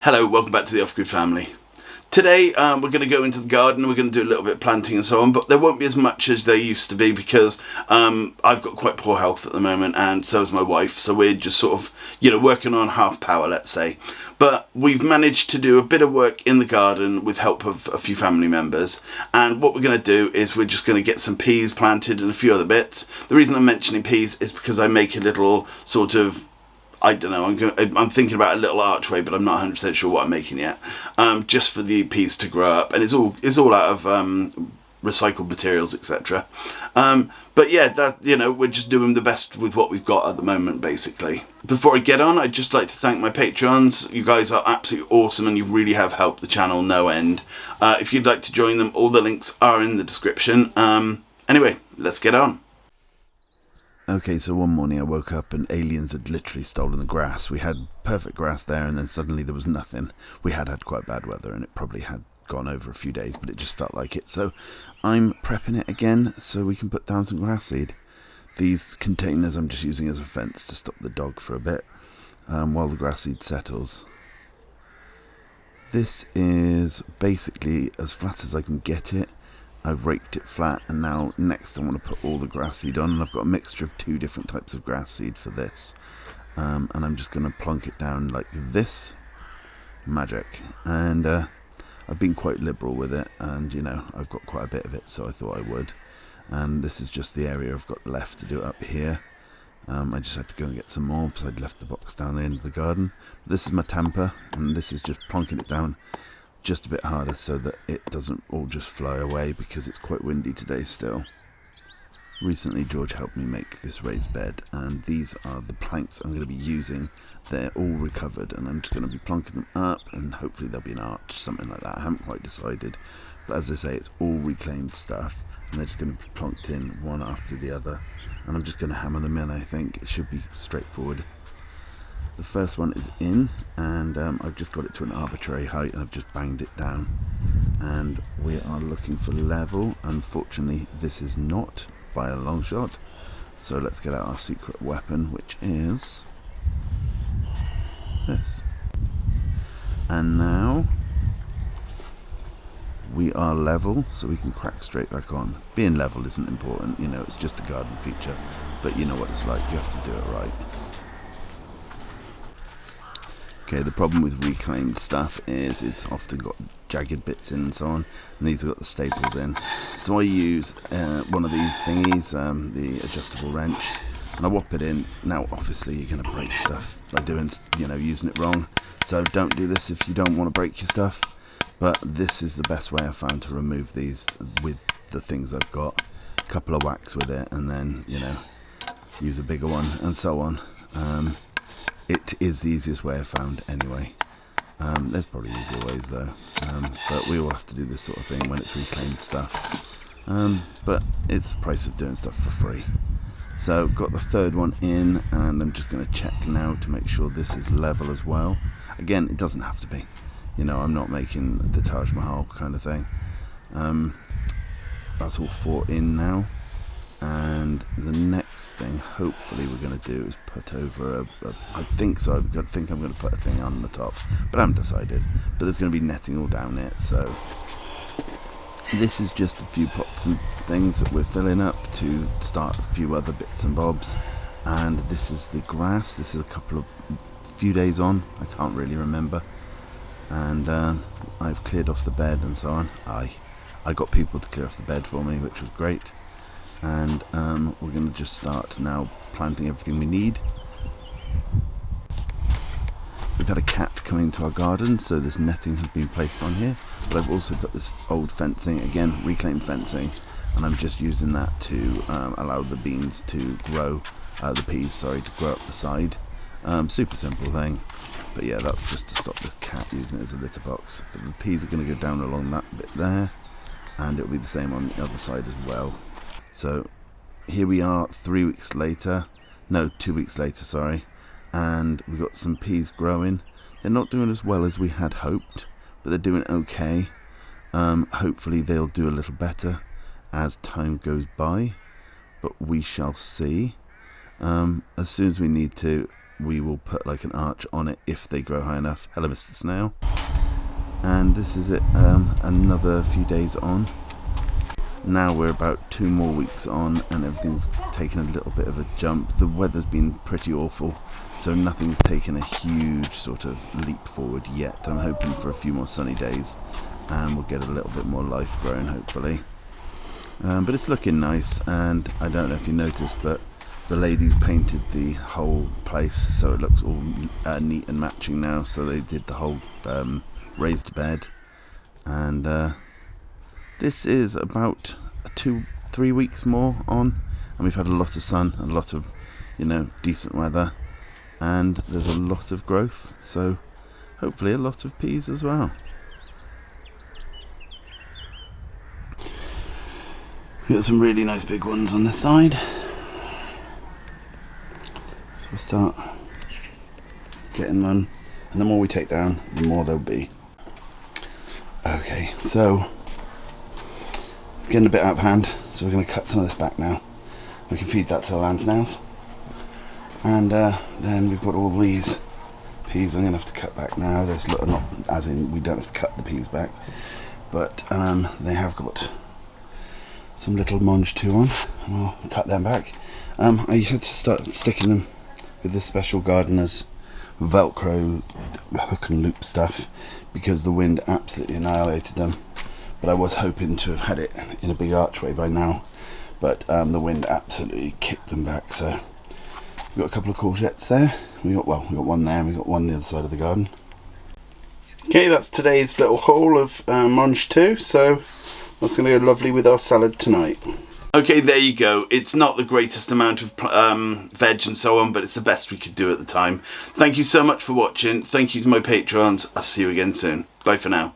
Hello, welcome back to the Off-Grid family. Today we're going to go into the garden, we're going to do a little bit of planting and so on, but there won't be as much as there used to be because I've got quite poor health at the moment and so is my wife, so we're just sort of, working on half power, let's say. But we've managed to do a bit of work in the garden with help of a few family members, and what we're going to do is we're just going to get some peas planted and a few other bits. The reason I'm mentioning peas is because I make a little sort of, I don't know, I'm thinking about a little archway, but I'm not 100% sure what I'm making yet, just for the peas to grow up, and it's all out of recycled materials, etc. But yeah, we're just doing the best with what we've got at the moment, basically. Before I get on, I'd just like to thank my Patreons. You guys are absolutely awesome, and you really have helped the channel no end. If you'd like to join them, all the links are in the description. Anyway, let's get on. Okay, so one morning I woke up and aliens had literally stolen the grass. We had perfect grass there and then suddenly there was nothing. We had quite bad weather and it probably had gone over a few days, but it just felt like it. So I'm prepping it again so we can put down some grass seed. These containers I'm just using as a fence to stop the dog for a bit while the grass seed settles. This is basically as flat as I can get it. I've raked it flat and now next I want to put all the grass seed on, and I've got a mixture of two different types of grass seed for this, and I'm just going to plonk it down like this. Magic. And I've been quite liberal with it, and I've got quite a bit of it, so I thought I would. And this is just the area I've got left to do it up here. I just had to go and get some more because I'd left the box down the end of the garden. This is my tamper, and this is just plonking it down just a bit harder so that it doesn't all just fly away because it's quite windy today still. Recently George helped me make this raised bed, and these are the planks I'm going to be using. They're all recovered and I'm just going to be plonking them up and hopefully there'll be an arch, something like that. I haven't quite decided, but as I say, it's all reclaimed stuff and they're just going to be plonked in one after the other, and I'm just going to hammer them in. I think it should be straightforward. The first one is in, and I've just got it to an arbitrary height and I've just banged it down, and we are looking for level. Unfortunately this is not by a long shot, so let's get out our secret weapon, which is this. And now we are level, so we can crack straight back on. Being level isn't important, it's just a garden feature, but you know what it's like, you have to do it right. Okay, the problem with reclaimed stuff is it's often got jagged bits in and so on, and these have got the staples in. So I use one of these thingies, the adjustable wrench, and I whop it in. Now obviously you're going to break stuff by doing, using it wrong, so don't do this if you don't want to break your stuff, but this is the best way I've found to remove these with the things I've got. A couple of whacks with it and then, use a bigger one and so on. It is the easiest way I've found anyway. There's probably easier ways though, but we all have to do this sort of thing when it's reclaimed stuff. But it's the price of doing stuff for free. So got the third one in, and I'm just going to check now to make sure this is level as well. Again, it doesn't have to be. I'm not making the Taj Mahal kind of thing. That's all 4 in now. And the next thing hopefully we're going to do is put over I think I'm going to put a thing on the top, but I haven't decided. But there's going to be netting all down it, so this is just a few pots and things that we're filling up to start a few other bits and bobs. And this is the grass. This is few days on, I can't really remember. And I've cleared off the bed and so on. I got people to clear off the bed for me, which was great. And we're going to just start now planting everything we need. We've had a cat come into our garden, so this netting has been placed on here, but I've also put this old fencing, again reclaimed fencing, and I'm just using that to allow the beans to grow, the peas, sorry, to grow up the side. Super simple thing, but yeah, that's just to stop this cat using it as a litter box. But the peas are going to go down along that bit there, and it'll be the same on the other side as well. So here we are 2 weeks later, sorry, and we've got some peas growing. They're not doing as well as we had hoped, but they're doing okay. Hopefully they'll do a little better as time goes by, but we shall see. As soon as we need to, we will put like an arch on it if they grow high enough. Hello, Mr. Snail. And this is it, another few days on. Now we're about 2 more weeks on and everything's taken a little bit of a jump. The weather's been pretty awful, so nothing's taken a huge sort of leap forward yet. I'm hoping for a few more sunny days and we'll get a little bit more life growing, hopefully. But it's looking nice, and I don't know if you noticed, but the ladies painted the whole place so it looks all neat and matching now. So they did the whole raised bed, and this is about 2-3 weeks more on, and we've had a lot of sun, a lot of, decent weather, and there's a lot of growth, so hopefully a lot of peas as well. We've got some really nice big ones on this side, so we'll start getting them, and the more we take down, the more there'll be. Okay, so it's getting a bit out of hand, so we're going to cut some of this back now. We can feed that to the land snails, and then we've got all these peas I'm going to have to cut back now. There's not, as in we don't have to cut the peas back, but they have got some little Monge 2 on, and we'll cut them back. I had to start sticking them with this special gardener's Velcro hook and loop stuff because the wind absolutely annihilated them, but I was hoping to have had it in a big archway by now, but the wind absolutely kicked them back. So we've got a couple of courgettes there, we got one there, and we got one on the other side of the garden. Okay, that's today's little haul of Monge 2, so that's going to go lovely with our salad tonight. Okay, there you go. It's not the greatest amount of veg and so on, but it's the best we could do at the time. Thank you so much for watching. Thank you to my patrons. I'll see you again soon. Bye for now.